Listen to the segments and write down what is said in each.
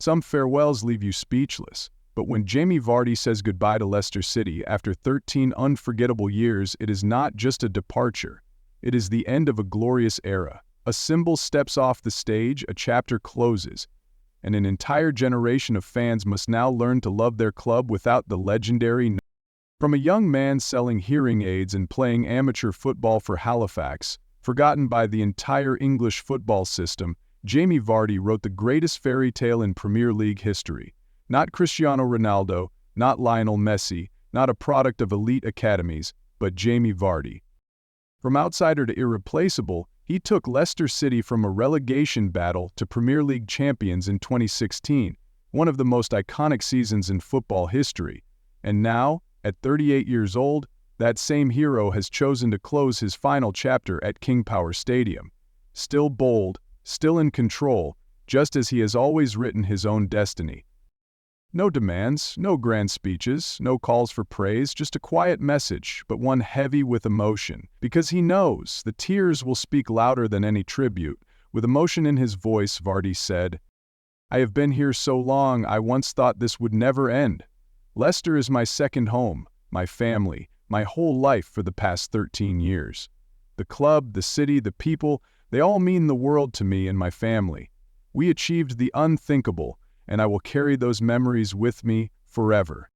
Some farewells leave you speechless, but when Jamie Vardy says goodbye to Leicester City after 13 unforgettable years, it is not just a departure. It is the end of a glorious era. A symbol steps off the stage, a chapter closes, and an entire generation of fans must now learn to love their club without the legendary. From a young man selling hearing aids and playing amateur football for Halifax, forgotten by the entire English football system, Jamie Vardy wrote the greatest fairy tale in Premier League history. Not Cristiano Ronaldo, not Lionel Messi, not a product of elite academies, but Jamie Vardy. From outsider to irreplaceable, he took Leicester City from a relegation battle to Premier League champions in 2016, one of the most iconic seasons in football history. And now, at 38 years old, that same hero has chosen to close his final chapter at King Power Stadium. Still bold, still in control, just as he has always written his own destiny. No demands, no grand speeches, no calls for praise, just a quiet message, but one heavy with emotion. Because he knows the tears will speak louder than any tribute. With emotion in his voice, Vardy said, "I have been here so long, I once thought this would never end. Leicester is my second home, my family, my whole life for the past 13 years. The club, the city, the people, they all mean the world to me and my family. We achieved the unthinkable, and I will carry those memories with me forever."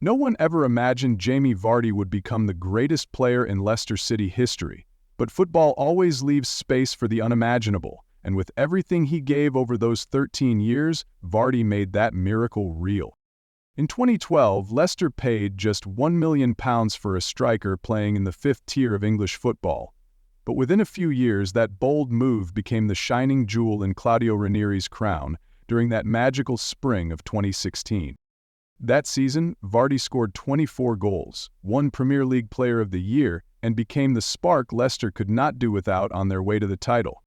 No one ever imagined Jamie Vardy would become the greatest player in Leicester City history, but football always leaves space for the unimaginable, and with everything he gave over those 13 years, Vardy made that miracle real. In 2012, Leicester paid just £1 million for a striker playing in the fifth tier of English football. But within a few years, that bold move became the shining jewel in Claudio Ranieri's crown during that magical spring of 2016. That season, Vardy scored 24 goals, won Premier League Player of the Year, and became the spark Leicester could not do without on their way to the title.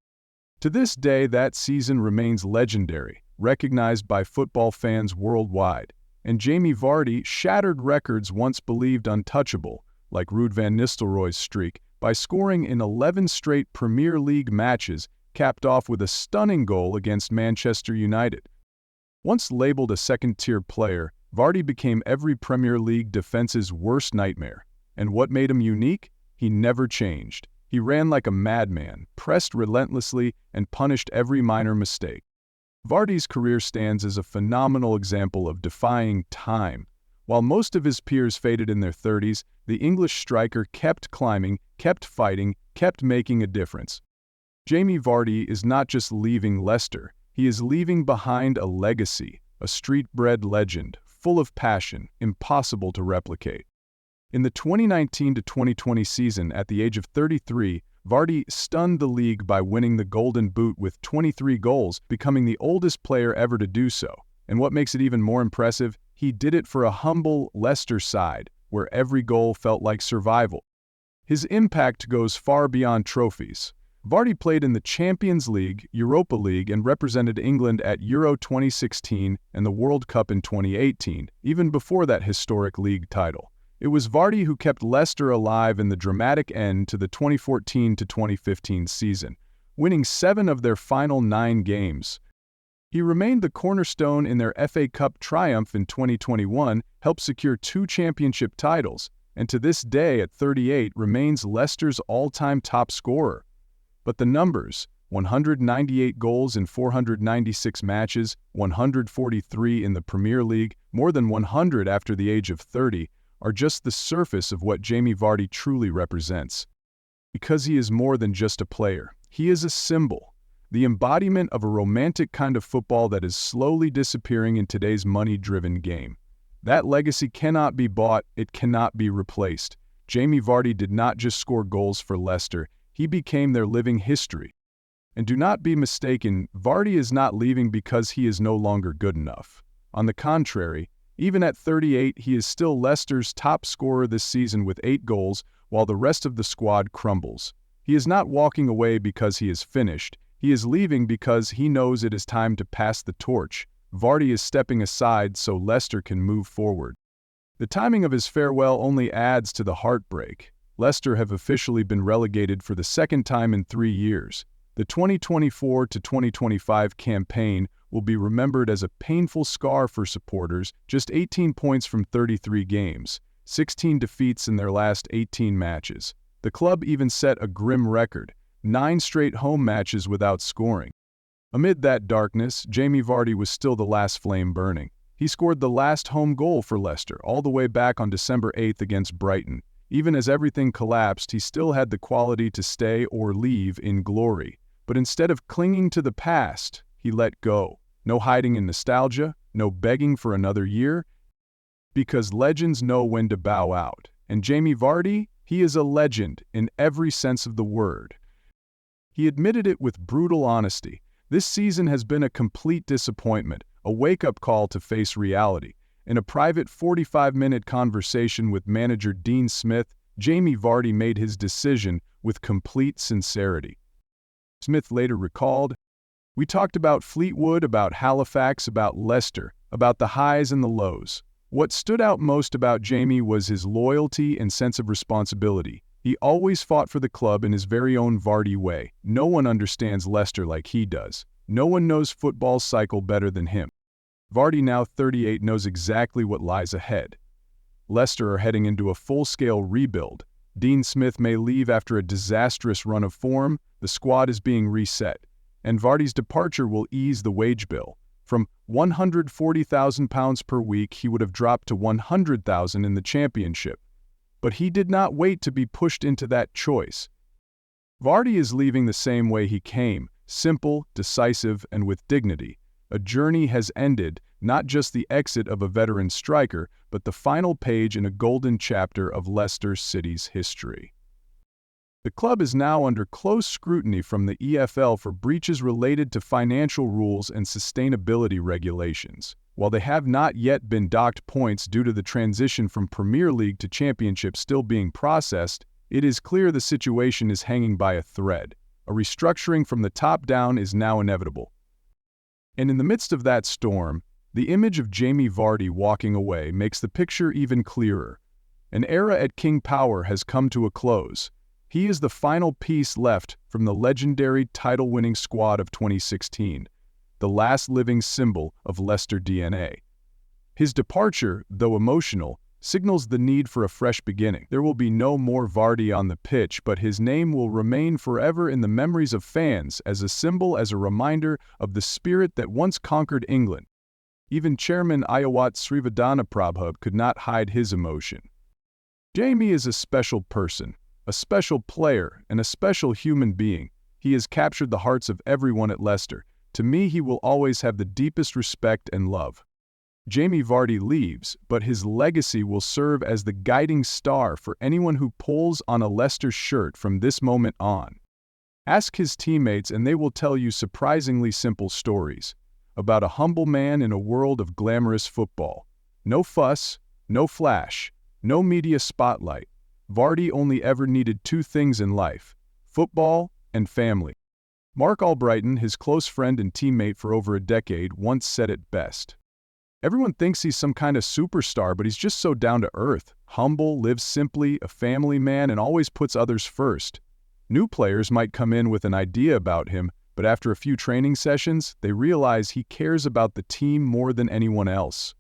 To this day, that season remains legendary, recognized by football fans worldwide. And Jamie Vardy shattered records once believed untouchable, like Ruud van Nistelrooy's streak, by scoring in 11 straight Premier League matches, capped off with a stunning goal against Manchester United. Once labeled a second-tier player, Vardy became every Premier League defense's worst nightmare. And what made him unique? He never changed. He ran like a madman, pressed relentlessly, and punished every minor mistake. Vardy's career stands as a phenomenal example of defying time. While most of his peers faded in their 30s, the English striker kept climbing, kept fighting, kept making a difference. Jamie Vardy is not just leaving Leicester, he is leaving behind a legacy, a street-bred legend, full of passion, impossible to replicate. In the 2019-2020 season, at the age of 33, Vardy stunned the league by winning the Golden Boot with 23 goals, becoming the oldest player ever to do so. And what makes it even more impressive, he did it for a humble Leicester side, where every goal felt like survival. His impact goes far beyond trophies. Vardy played in the Champions League, Europa League, and represented England at Euro 2016 and the World Cup in 2018, even before that historic league title. It was Vardy who kept Leicester alive in the dramatic end to the 2014-2015 season, winning 7 of their final 9 games. He remained the cornerstone in their FA Cup triumph in 2021, helped secure 2 championship titles, and to this day at 38 remains Leicester's all-time top scorer. But the numbers, 198 goals in 496 matches, 143 in the Premier League, more than 100 after the age of 30, are just the surface of what Jamie Vardy truly represents. Because he is more than just a player, he is a symbol, the embodiment of a romantic kind of football that is slowly disappearing in today's money-driven game. That legacy cannot be bought, it cannot be replaced. Jamie Vardy did not just score goals for Leicester, he became their living history. And do not be mistaken, Vardy is not leaving because he is no longer good enough. On the contrary, even at 38, he is still Leicester's top scorer this season with 8 goals, while the rest of the squad crumbles. He is not walking away because he is finished. He is leaving because he knows it is time to pass the torch. Vardy is stepping aside so Leicester can move forward. The timing of his farewell only adds to the heartbreak. Leicester have officially been relegated for the second time in 3 years. The 2024-2025 campaign will be remembered as a painful scar for supporters. Just 18 points from 33 games, 16 defeats in their last 18 matches. The club even set a grim record, 9 straight home matches without scoring. Amid that darkness, Jamie Vardy was still the last flame burning. He scored the last home goal for Leicester all the way back on December 8th against Brighton. Even as everything collapsed, he still had the quality to stay or leave in glory. But instead of clinging to the past, he let go. No hiding in nostalgia, no begging for another year, because legends know when to bow out. And Jamie Vardy, he is a legend in every sense of the word. He admitted it with brutal honesty. This season has been a complete disappointment, a wake-up call to face reality. In a private 45-minute conversation with manager Dean Smith, Jamie Vardy made his decision with complete sincerity. Smith later recalled, "We talked about Fleetwood, about Halifax, about Leicester, about the highs and the lows. What stood out most about Jamie was his loyalty and sense of responsibility. He always fought for the club in his very own Vardy way. No one understands Leicester like he does. No one knows football's cycle better than him." Vardy, now 38, knows exactly what lies ahead. Leicester are heading into a full-scale rebuild. Dean Smith may leave after a disastrous run of form, the squad is being reset, and Vardy's departure will ease the wage bill. From £140,000 per week, he would have dropped to £100,000 in the Championship. But he did not wait to be pushed into that choice. Vardy is leaving the same way he came, simple, decisive, and with dignity. A journey has ended, not just the exit of a veteran striker, but the final page in a golden chapter of Leicester City's history. The club is now under close scrutiny from the EFL for breaches related to financial rules and sustainability regulations. While they have not yet been docked points due to the transition from Premier League to Championship still being processed, it is clear the situation is hanging by a thread. A restructuring from the top down is now inevitable. And in the midst of that storm, the image of Jamie Vardy walking away makes the picture even clearer. An era at King Power has come to a close. He is the final piece left from the legendary title-winning squad of 2016, the last living symbol of Leicester DNA. His departure, though emotional, signals the need for a fresh beginning. There will be no more Vardy on the pitch, but his name will remain forever in the memories of fans as a symbol, as a reminder of the spirit that once conquered England. Even Chairman Ayawat Srivadhanaprabhu could not hide his emotion. Jamie is a special person, a special player, and a special human being. He has captured the hearts of everyone at Leicester. To me, he will always have the deepest respect and love. Jamie Vardy leaves, but his legacy will serve as the guiding star for anyone who pulls on a Leicester shirt from this moment on. Ask his teammates and they will tell you surprisingly simple stories about a humble man in a world of glamorous football. No fuss, no flash, no media spotlight. Vardy only ever needed 2 things in life: football and family. Mark Albrighton, his close friend and teammate for over a decade, once said it best. "Everyone thinks he's some kind of superstar, but he's just so down to earth, humble, lives simply, a family man, and always puts others first." New players might come in with an idea about him, but after a few training sessions, they realize he cares about the team more than anyone else.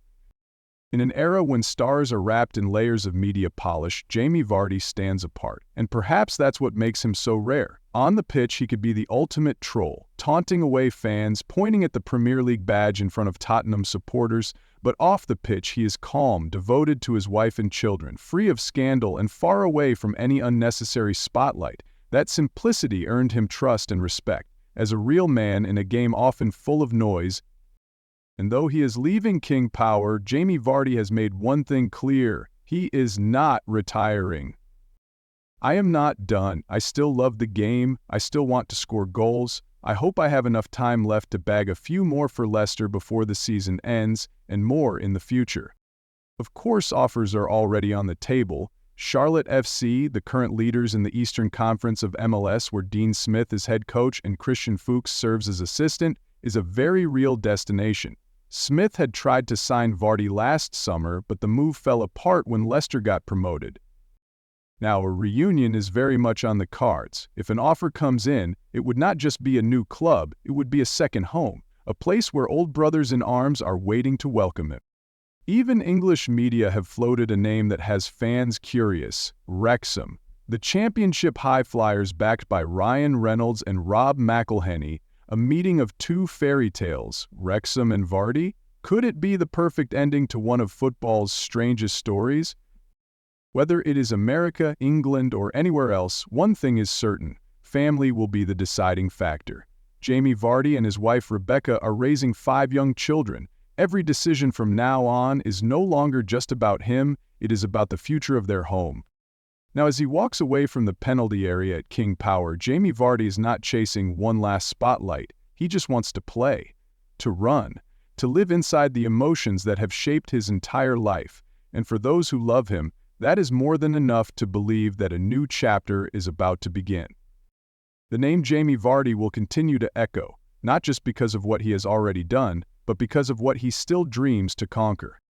In an era when stars are wrapped in layers of media polish, Jamie Vardy stands apart, and perhaps that's what makes him so rare. On the pitch, he could be the ultimate troll, taunting away fans, pointing at the Premier League badge in front of Tottenham supporters, but off the pitch he is calm, devoted to his wife and children, free of scandal and far away from any unnecessary spotlight. That simplicity earned him trust and respect, as a real man in a game often full of noise. And though he is leaving King Power, Jamie Vardy has made one thing clear: he is not retiring. "I am not done. I still love the game. I still want to score goals. I hope I have enough time left to bag a few more for Leicester before the season ends, and more in the future." Of course, offers are already on the table. Charlotte FC, the current leaders in the Eastern Conference of MLS, where Dean Smith is head coach and Christian Fuchs serves as assistant, is a very real destination. Smith had tried to sign Vardy last summer, but the move fell apart when Leicester got promoted. Now, a reunion is very much on the cards. If an offer comes in, it would not just be a new club, it would be a second home, a place where old brothers in arms are waiting to welcome him. Even English media have floated a name that has fans curious: Wrexham. The Championship Highflyers, backed by Ryan Reynolds and Rob McElhenney, a meeting of two fairy tales, Wrexham and Vardy? Could it be the perfect ending to one of football's strangest stories? Whether it is America, England, or anywhere else, one thing is certain: family will be the deciding factor. Jamie Vardy and his wife Rebecca are raising 5 young children. Every decision from now on is no longer just about him, it is about the future of their home. Now, as he walks away from the penalty area at King Power, Jamie Vardy is not chasing one last spotlight. He just wants to play, to run, to live inside the emotions that have shaped his entire life. And for those who love him, that is more than enough to believe that a new chapter is about to begin. The name Jamie Vardy will continue to echo, not just because of what he has already done, but because of what he still dreams to conquer.